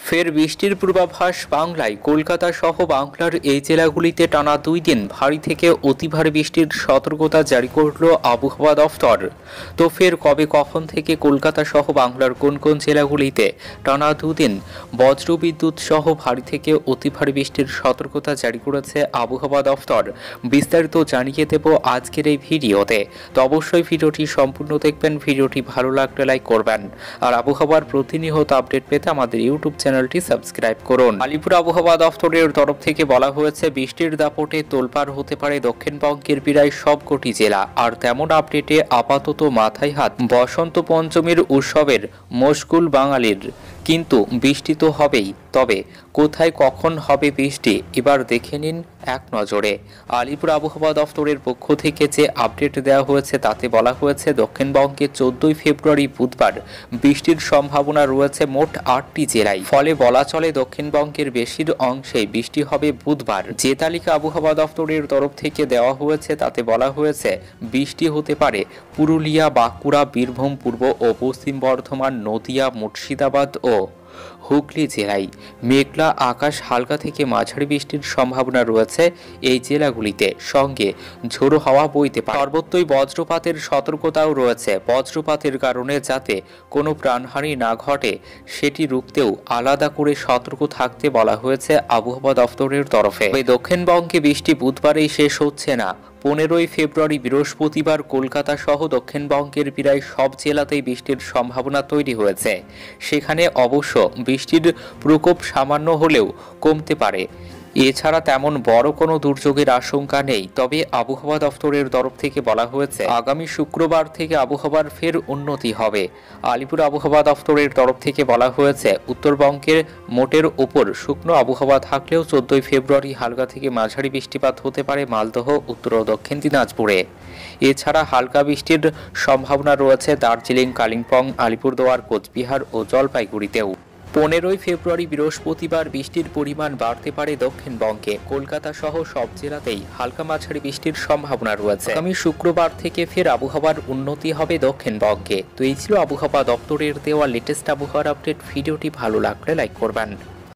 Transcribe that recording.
ফের বৃষ্টির পূর্বাভাস বাংলায়। কলকাতা সহ বাংলার এই জেলাগুলিতে টানা 2 দিন ভারী থেকে অতি ভারী বৃষ্টির সতর্কতা জারি করল আবহাওয়া দফতর। তো ফের কবে কখন থেকে কলকাতা সহ বাংলার কোন কোন জেলাগুলিতে টানা 2 দিন বজ্রবিদ্যুৎ সহ ভারী থেকে অতি ভারী বৃষ্টির সতর্কতা জারি করেছে আবহাওয়া দফতর, বিস্তারিত জানিয়ে দেব আজকের এই ভিডিওতে। তো অবশ্যই ভিডিওটি সম্পূর্ণ দেখবেন। ভিডিওটি ভালো লাগলে লাইক করবেন আর আবহাওয়ার প্রতিনিয়ত আপডেট পেতে আমাদের ইউটিউব চ্যানেলটি সাবস্ক্রাইব করুন। আলিপুর আবহাওয়া দফতরের তরফ থেকে বলা হয়েছে, বৃষ্টির দাপটে তোলপাড় হতে পারে দক্ষিণবঙ্গের প্রায় সবকটি জেলা। আর তেমন আপডেটে আপাতত মাথায় হাত বসন্ত পঞ্চমীর উৎসবের মশগুল বাঙালির। কিন্তু বৃষ্টি তো হবেই, তবে কোথায় কখন হবে বৃষ্টি এবার দেখে নিন এক নজরে। আলিপুর আবহাওয়া দফতরের পক্ষ থেকে যে আপডেট দেওয়া হয়েছে তাতে বলা হয়েছে, দক্ষিণবঙ্গে 14 ফেব্রুয়ারি বুধবার বৃষ্টির সম্ভাবনা রয়েছে মোট 8টি জেলায়। ফলে বলা চলে দক্ষিণবঙ্গের বেশির অংশে বৃষ্টি হবে বুধবার। যে তালিকা আবহাওয়া দফতরের তরফ থেকে দেওয়া হয়েছে তাতে বলা হয়েছে, বৃষ্টি হতে পারে পুরুলিয়া, বাঁকুড়া, বীরভূম, পূর্ব ও পশ্চিম বর্ধমান, নদিয়া, মুর্শিদাবাদ ও হুগলি জেলায়। মেঘলা আকাশ, হালকা থেকে মাঝারি বৃষ্টির সম্ভাবনা রয়েছে এই জেলাগুলিতে। সঙ্গে ঝোড়ো হাওয়া বইতে পারে। সর্বত্রই বজ্রপাতের সতর্কতাও রয়েছে। বজ্রপাতের কারণে যাতে কোনো প্রাণহানি না ঘটে সেটি রুখতেও আলাদা করে সতর্ক থাকতে বলা হয়েছে আবহাওয়া দফতরের তরফে। দক্ষিণবঙ্গে বৃষ্টি বুধবারেই শেষ হচ্ছে না। 15 ফেব্রুয়ারি বৃহস্পতিবার কলকাতা সহ দক্ষিণবঙ্গের প্রায় সব জেলাতেই বৃষ্টির সম্ভাবনা তৈরি হয়েছে। সেখানে অবশ্য বৃষ্টির প্রকোপ সামান্য হলেও কমতে পারে। এছাড়া তেমন বড় কোনো দুর্যোগের আশঙ্কা নেই। তবে আবহাওয়া দফতরের তরফ থেকে বলা হয়েছে, আগামী শুক্রবার থেকে আবহাওয়ার ফের উন্নতি হবে। আলিপুর আবহাওয়া দফতরের তরফ থেকে বলা হয়েছে, উত্তরবঙ্গের মোটের ওপর শুকনো আবহাওয়া থাকলেও 14 ফেব্রুয়ারি হালকা থেকে মাঝারি বৃষ্টিপাত হতে পারে মালদহ, উত্তর ও দক্ষিণ দিনাজপুরে। এছাড়া হালকা বৃষ্টির সম্ভাবনা রয়েছে দার্জিলিং, কালিম্পং, আলিপুরদুয়ার, কোচবিহার ও জলপাইগুড়িতেও। 15 ফেব্রুয়ারি বৃহস্পতিবার বৃষ্টির পরিমাণ বাড়তে পারে দক্ষিণবঙ্গে। কলকাতা সহ সব জেলাতেই হালকা মাঝারি বৃষ্টির সম্ভাবনা রয়েছে। আগামী শুক্রবার থেকে ফের আবহাওয়ার উন্নতি হবে দক্ষিণবঙ্গে। তো এই ছিল আবহাওয়া দপ্তরের দেওয়া লেটেস্ট আবহাওয়ার আপডেট। ভিডিওটি ভালো লাগলে লাইক করবেন।